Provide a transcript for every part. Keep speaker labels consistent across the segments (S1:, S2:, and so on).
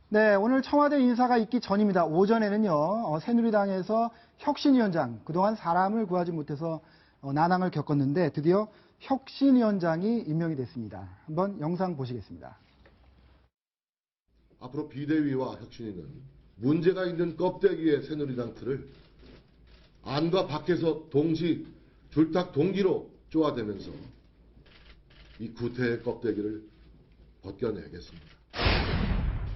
S1: 네, 오늘 청와대 인사가 있기 전입니다. 오전에는요, 새누리당에서 혁신위원장, 그동안 사람을 구하지 못해서 난항을 겪었는데 드디어 혁신위원장이 임명이 됐습니다. 한번 영상 보시겠습니다.
S2: 앞으로 비대위와 혁신위는 문제가 있는 껍데기의 새누리당 틀을 안과 밖에서 동시 줄탁 동기로 쪼아대면서 이 구태의 껍데기를 벗겨내겠습니다.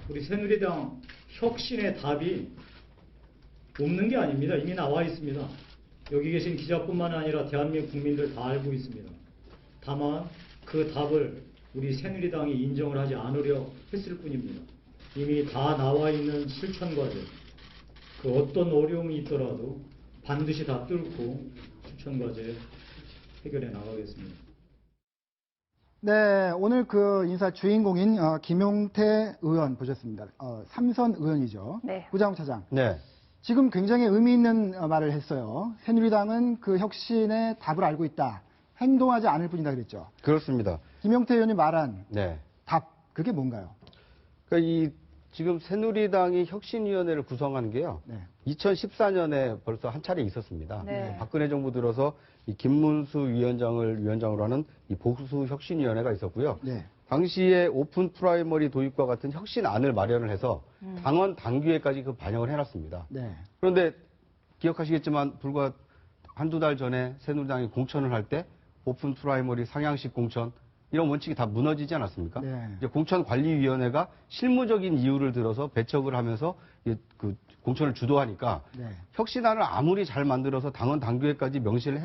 S3: 우리 새누리당 혁신의 답이 없는 게 아닙니다. 이미 나와 있습니다. 여기 계신 기자뿐만 아니라 대한민국 국민들 다 알고 있습니다. 다만 그 답을 우리 새누리당이 인정을 하지 않으려 했을 뿐입니다. 이미 다 나와 있는 실천 과제, 그 어떤 어려움이 있더라도 반드시 다 뚫고 실천 과제 해결해 나가겠습니다.
S1: 네, 오늘 그 인사 주인공인 김용태 의원 보셨습니다. 삼선 의원이죠.
S4: 네.
S1: 구자욱 차장.
S5: 네.
S1: 지금 굉장히 의미 있는 말을 했어요. 새누리당은 그 혁신의 답을 알고 있다. 행동하지 않을 뿐이다 그랬죠.
S5: 그렇습니다.
S1: 김용태 의원이 말한
S5: 네.
S1: 답, 그게 뭔가요?
S5: 그러니까 지금 새누리당이 혁신위원회를 구성한 게요.
S1: 네.
S5: 2014년에 벌써 한 차례 있었습니다.
S4: 네.
S5: 박근혜 정부 들어서 이 김문수 위원장을 위원장으로 하는 이 보수 혁신위원회가 있었고요.
S1: 네.
S5: 당시에 오픈 프라이머리 도입과 같은 혁신안을 마련을 해서 당원 당규에까지 그 반영을 해놨습니다.
S1: 네.
S5: 그런데 기억하시겠지만 불과 한두 달 전에 새누리당이 공천을 할 때 오픈 프라이머리 상향식 공천 이런 원칙이 다 무너지지 않았습니까?
S1: 네.
S5: 이제 공천관리위원회가 실무적인 이유를 들어서 배척을 하면서 그 공천을 주도하니까
S1: 네.
S5: 혁신안을 아무리 잘 만들어서 당원 당규에까지 명시를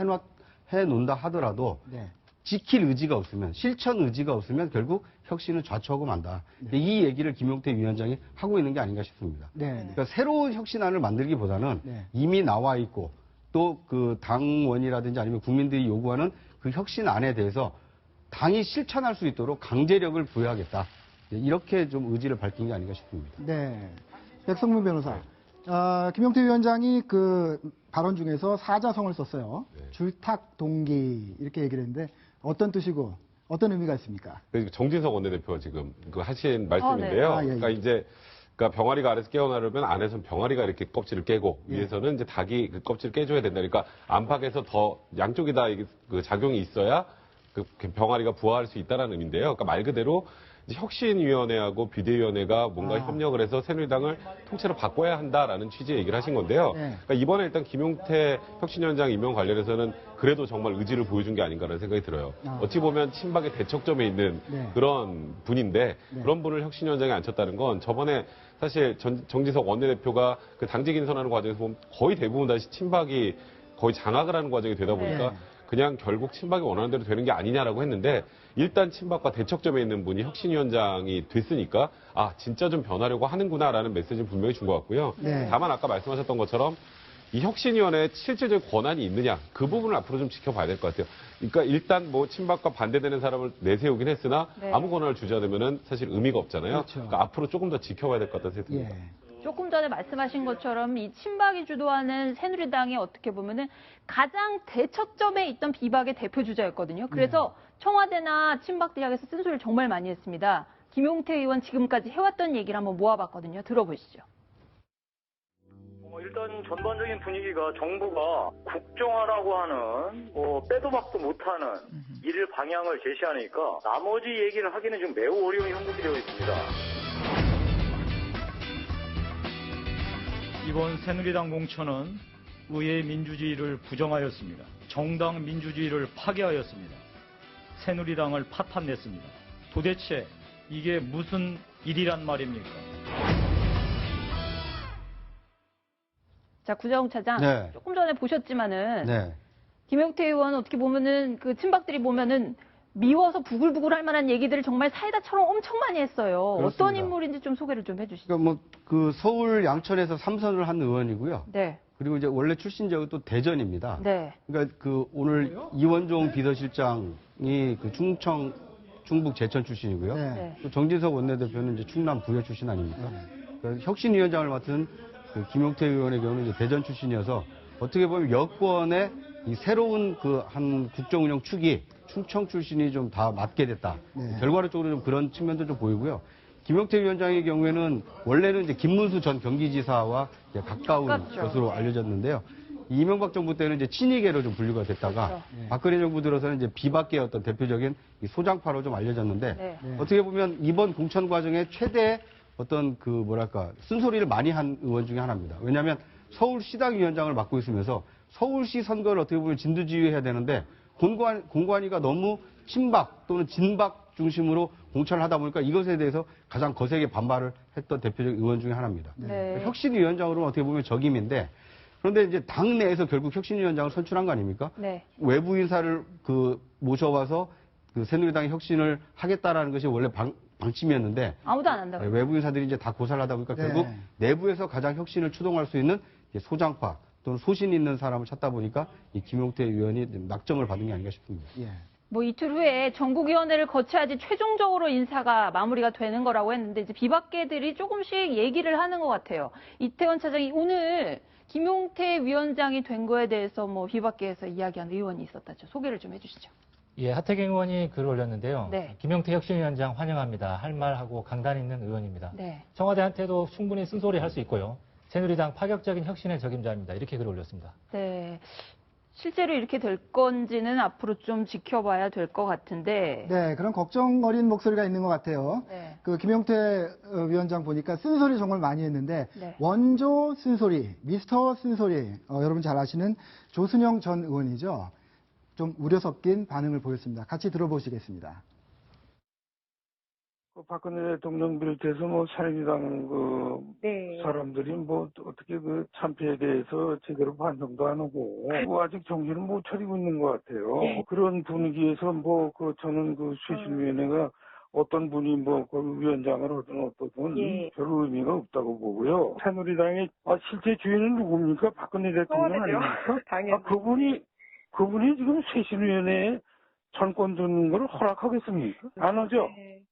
S5: 해놓는다 하더라도
S1: 네.
S5: 지킬 의지가 없으면, 실천 의지가 없으면 결국 혁신은 좌초하고 만다.
S1: 네.
S5: 이 얘기를 김용태 위원장이 하고 있는 게 아닌가 싶습니다.
S1: 네.
S5: 그러니까 새로운 혁신안을 만들기보다는
S1: 네.
S5: 이미 나와 있고 또 그 당원이라든지 아니면 국민들이 요구하는 그 혁신안에 대해서 당이 실천할 수 있도록 강제력을 부여하겠다. 이렇게 좀 의지를 밝힌 게 아닌가 싶습니다.
S1: 네. 백성문 변호사. 김용태 위원장이 그 발언 중에서 사자성어를 썼어요.
S6: 네.
S1: 줄탁 동기 이렇게 얘기를 했는데 어떤 뜻이고 어떤 의미가 있습니까?
S6: 정진석 원내대표가 지금 그 하신 말씀인데요.
S1: 네. 예, 예.
S6: 그러니까 이제 병아리가 아래서 깨어나려면 안에서는 병아리가 이렇게 껍질을 깨고
S1: 예.
S6: 위에서는 이제 닭이 그 껍질을 깨줘야 된다. 그러니까 안팎에서 더 양쪽이 다 이게 그 작용이 있어야 그 병아리가 부화할 수 있다는 의미인데요. 그러니까 말 그대로 이제 혁신위원회하고 비대위원회가 뭔가 협력을 해서 새누리당을 통째로 바꿔야 한다라는 취지의 얘기를 하신 건데요.
S1: 네.
S6: 그러니까 이번에 일단 김용태 혁신위원장 임명 관련해서는 그래도 정말 의지를 보여준 게 아닌가라는 생각이 들어요. 어찌 보면 친박의 대척점에 있는
S1: 네.
S6: 그런 분인데
S1: 네.
S6: 그런 분을 혁신위원장에 앉혔다는 건 저번에 사실 정지석 원내대표가 그 당직 인선하는 과정에서 보면 거의 대부분 다시 친박이 거의 장악을 하는 과정이 되다 보니까
S1: 네.
S6: 그냥 결국 친박이 원하는 대로 되는 게 아니냐라고 했는데 일단 친박과 대척점에 있는 분이 혁신위원장이 됐으니까 아 진짜 좀 변하려고 하는구나라는 메시지를 분명히 준 것 같고요.
S1: 네.
S6: 다만 아까 말씀하셨던 것처럼 이 혁신위원회에 실질적인 권한이 있느냐 그 부분을 앞으로 좀 지켜봐야 될 것 같아요. 그러니까 일단 뭐 친박과 반대되는 사람을 내세우긴 했으나
S4: 네.
S6: 아무 권한을 주지 않으면은 사실 의미가 없잖아요.
S1: 그렇죠.
S6: 그러니까 앞으로 조금 더 지켜봐야 될 것 같다는 생각이 듭니다.
S1: 예.
S4: 조금 전에 말씀하신 것처럼 이 친박이 주도하는 새누리당이 어떻게 보면은 가장 대척점에 있던 비박의 대표 주자였거든요. 그래서 청와대나 친박 대학에서 쓴소리를 정말 많이 했습니다. 김용태 의원 지금까지 해왔던 얘기를 한번 모아봤거든요. 들어보시죠.
S7: 일단 전반적인 분위기가 정부가 국정화라고 하는 빼도 박도 못하는 일 방향을 제시하니까 나머지 얘기를 하기는 좀 매우 어려운 형국이 되어 있습니다.
S3: 이번 새누리당 공천은 의회 민주주의를 부정하였습니다. 정당 민주주의를 파괴하였습니다. 새누리당을 파탄냈습니다. 도대체 이게 무슨 일이란 말입니까?
S4: 자, 구자욱 차장.
S5: 네.
S4: 조금 전에 보셨지만은
S5: 네.
S4: 김용태 의원 어떻게 보면은 그 친박들이 보면은 미워서 부글부글 할 만한 얘기들을 정말 사이다처럼 엄청 많이 했어요.
S5: 그렇습니다.
S4: 어떤 인물인지 좀 소개를 좀 해주시죠.
S5: 그러니까 뭐 그 서울 양천에서 3선을 한 의원이고요.
S4: 네.
S5: 그리고 이제 원래 출신 지역은 또 대전입니다.
S4: 네.
S5: 그러니까 그 오늘 이원종 비서실장이 그 충북 제천 출신이고요.
S1: 네.
S4: 네.
S5: 또 정진석 원내대표는 이제 충남 부여 출신 아닙니까? 그러니까 혁신위원장을 맡은 그 김용태 의원의 경우는 이제 대전 출신이어서 어떻게 보면 여권의 이 새로운 그 한 국정운영 축이 충청 출신이 좀 다 맡게 됐다.
S1: 네.
S5: 결과적으로 좀 그런 측면도 좀 보이고요. 김용태 위원장의 경우에는 원래는 이제 김문수 전 경기지사와 이제 가까운
S4: 가깝죠.
S5: 것으로 알려졌는데요. 이명박 정부 때는 이제 친이계로 좀 분류가 됐다가
S4: 그렇죠.
S5: 박근혜 정부 들어서는 이제 비박계의 어떤 대표적인 이 소장파로 좀 알려졌는데
S4: 네.
S5: 어떻게 보면 이번 공천 과정에 최대 어떤 그 뭐랄까 쓴소리를 많이 한 의원 중에 하나입니다. 왜냐하면 서울시당위원장을 맡고 있으면서 서울시 선거를 어떻게 보면 진두지휘해야 되는데 공관위가 너무 친박 또는 진박 중심으로 공천을 하다 보니까 이것에 대해서 가장 거세게 반발을 했던 대표적 의원 중에 하나입니다.
S4: 네.
S5: 혁신위원장으로는 어떻게 보면 적임인데 그런데 이제 당 내에서 결국 혁신위원장을 선출한 거 아닙니까?
S4: 네.
S5: 외부 인사를 모셔와서 새누리당의 혁신을 하겠다라는 것이 원래 방침이었는데
S4: 아무도 안 한다고.
S5: 외부 인사들이 이제 다 고사를 하다 보니까
S1: 네.
S5: 결국 내부에서 가장 혁신을 추동할 수 있는 소장파 또는 소신 있는 사람을 찾다 보니까 이 김용태 의원이 낙점을 받은 게 아닌가 싶습니다.
S1: 예.
S4: 뭐 이틀 후에 정국위원회를 거쳐야지 최종적으로 인사가 마무리가 되는 거라고 했는데 이제 비박계들이 조금씩 얘기를 하는 것 같아요. 이태원 차장이 오늘 김용태 위원장이 된 거에 대해서 뭐 비박계에서 이야기한 의원이 있었다죠. 소개를 좀 해주시죠.
S8: 예, 하태경 의원이 글을 올렸는데요.
S4: 네.
S8: 김용태 혁신위원장 환영합니다. 할 말하고 강단 있는 의원입니다.
S4: 네.
S8: 청와대한테도 충분히 쓴소리 할 수 있고요. 새누리당 파격적인 혁신의 적임자입니다. 이렇게 글을 올렸습니다.
S4: 네. 실제로 이렇게 될 건지는 앞으로 좀 지켜봐야 될 것 같은데.
S1: 네, 그런 걱정 어린 목소리가 있는 것 같아요.
S4: 네.
S1: 그 김용태 위원장 보니까 쓴소리 정말 많이 했는데
S4: 네.
S1: 원조 쓴소리, 미스터 쓴소리 여러분 잘 아시는 조순영 전 의원이죠. 좀 우려 섞인 반응을 보였습니다. 같이 들어보시겠습니다.
S9: 박근혜 대통령 비롯해서 뭐 새누리당
S10: 네.
S9: 사람들이 뭐 어떻게 그 참패에 대해서 제대로 반성도 안 하고 뭐 아직 정신을 못 차리고 있는 것 같아요.
S10: 네.
S9: 그런 분위기에서 뭐 저는 쇄신위원회가 어떤 분이 그 위원장을 하든 어떠든
S10: 예.
S9: 별 의미가 없다고 보고요. 새누리당의 실제 주인은 누굽니까? 박근혜 대통령
S10: 청와대죠.
S9: 아닙니까?
S10: 당연히.
S9: 그분이 지금 쇄신위원회에 전권 두는 걸 허락하겠습니까? 안 하죠.
S10: 네.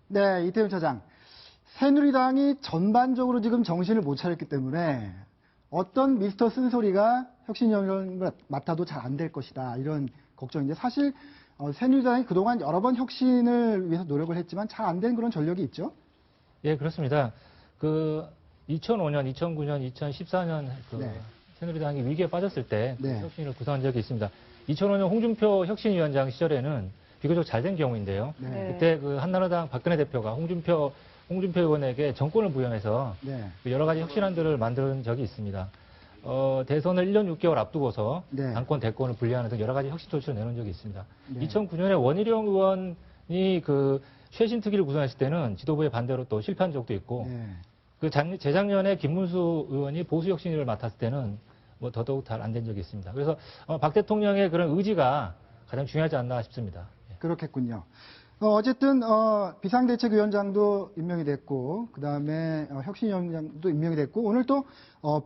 S1: 네, 이태훈 차장. 새누리당이 전반적으로 지금 정신을 못 차렸기 때문에 어떤 미스터 쓴소리가 혁신위원장을 맡아도 잘 안 될 것이다. 이런 걱정인데 사실 새누리당이 그동안 여러 번 혁신을 위해서 노력을 했지만 잘 안 된 그런 전력이 있죠.
S8: 예, 그렇습니다. 2005년, 2009년, 2014년
S1: 네.
S8: 새누리당이 위기에 빠졌을 때
S1: 네.
S8: 혁신을 구성한 적이 있습니다. 2005년 홍준표 혁신위원장 시절에는 비교적 잘된 경우인데요.
S1: 네.
S8: 그때 한나라당 박근혜 대표가 홍준표 의원에게 정권을 부여해서
S1: 네.
S8: 여러 가지 혁신안들을 만든 적이 있습니다. 대선을 1년 6개월 앞두고서
S1: 네.
S8: 당권 대권을 분리하는 등 여러 가지 혁신 조치를 내놓은 적이 있습니다.
S1: 네.
S8: 2009년에 원희룡 의원이 쇄신 특위를 구성했을 때는 지도부의 반대로 또 실패한 적도 있고
S1: 네.
S8: 재작년에 김문수 의원이 보수 혁신위를 맡았을 때는 뭐 더더욱 잘 안 된 적이 있습니다. 그래서 박 대통령의 그런 의지가 가장 중요하지 않나 싶습니다.
S1: 그렇겠군요. 어쨌든 비상대책위원장도 임명이 됐고 그다음에 혁신위원장도 임명이 됐고 오늘 또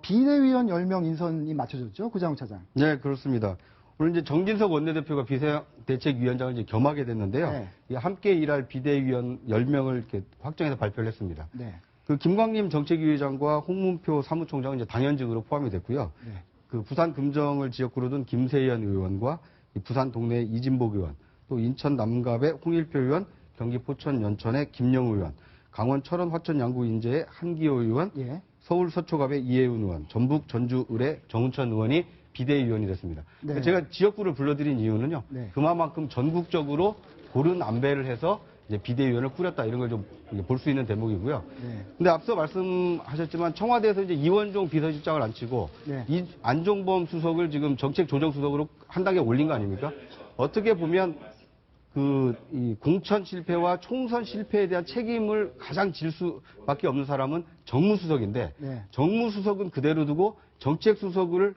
S1: 비대위원 10명 인선이 맞춰졌죠. 구장욱 차장.
S5: 네, 그렇습니다. 오늘 이제 정진석 원내대표가 비상대책위원장을 이제 겸하게 됐는데요.
S1: 네.
S5: 이 함께 일할 비대위원 10명을 이렇게 확정해서 발표를 했습니다.
S1: 네.
S5: 김광림 정책위의장과 홍문표 사무총장은 이제 당연직으로 포함이 됐고요.
S1: 네.
S5: 부산 금정을 지역구로 둔 김세현 의원과 부산 동네 이진복 의원, 또 인천 남갑의 홍일표 의원, 경기 포천 연천의 김영우 의원, 강원 철원 화천 양구 인제의 한기호 의원,
S1: 예.
S5: 서울 서초갑의 이혜훈 의원, 전북 전주 을의 정운천 의원이 비대위원이 됐습니다.
S1: 네.
S5: 제가 지역구를 불러드린 이유는요.
S1: 네.
S5: 그만큼 전국적으로 고른 안배를 해서 이제 비대위원을 꾸렸다 이런 걸 좀 볼 수 있는 대목이고요.
S1: 네.
S5: 근데 앞서 말씀하셨지만 청와대에서 이제 이원종 비서실장을 앉히고
S1: 네.
S5: 이 안종범 수석을 지금 정책조정수석으로 한 단계 올린 거 아닙니까? 어떻게 보면 이 공천 실패와 총선 실패에 대한 책임을 가장 질 수밖에 없는 사람은 정무수석인데
S1: 네.
S5: 정무수석은 그대로 두고 경제수석을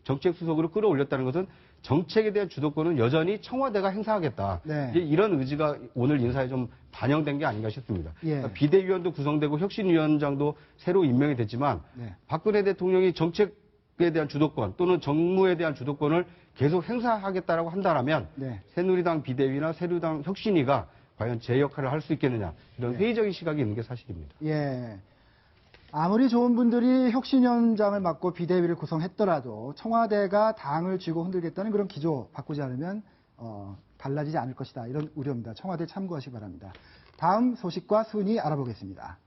S5: 정책수석으로 끌어올렸다는 것은 정책에 대한 주도권은 여전히 청와대가 행사하겠다.
S1: 네.
S5: 이제 이런 의지가 오늘 인사에 좀 반영된 게 아닌가 싶습니다.
S1: 예.
S5: 그러니까 비대위원도 구성되고 혁신위원장도 새로 임명이 됐지만
S1: 네.
S5: 박근혜 대통령이 정책에 대한 주도권 또는 정무에 대한 주도권을 계속 행사하겠다라고 한다면
S1: 네.
S5: 새누리당 비대위나 새누리당 혁신위가 과연 제 역할을 할 수 있겠느냐 이런
S1: 네.
S5: 회의적인 시각이 있는 게 사실입니다.
S1: 예. 아무리 좋은 분들이 혁신위원장을 맡고 비대위를 구성했더라도 청와대가 당을 쥐고 흔들겠다는 그런 기조 바꾸지 않으면 달라지지 않을 것이다. 이런 우려입니다. 청와대 참고하시기 바랍니다. 다음 소식과 순위 알아보겠습니다.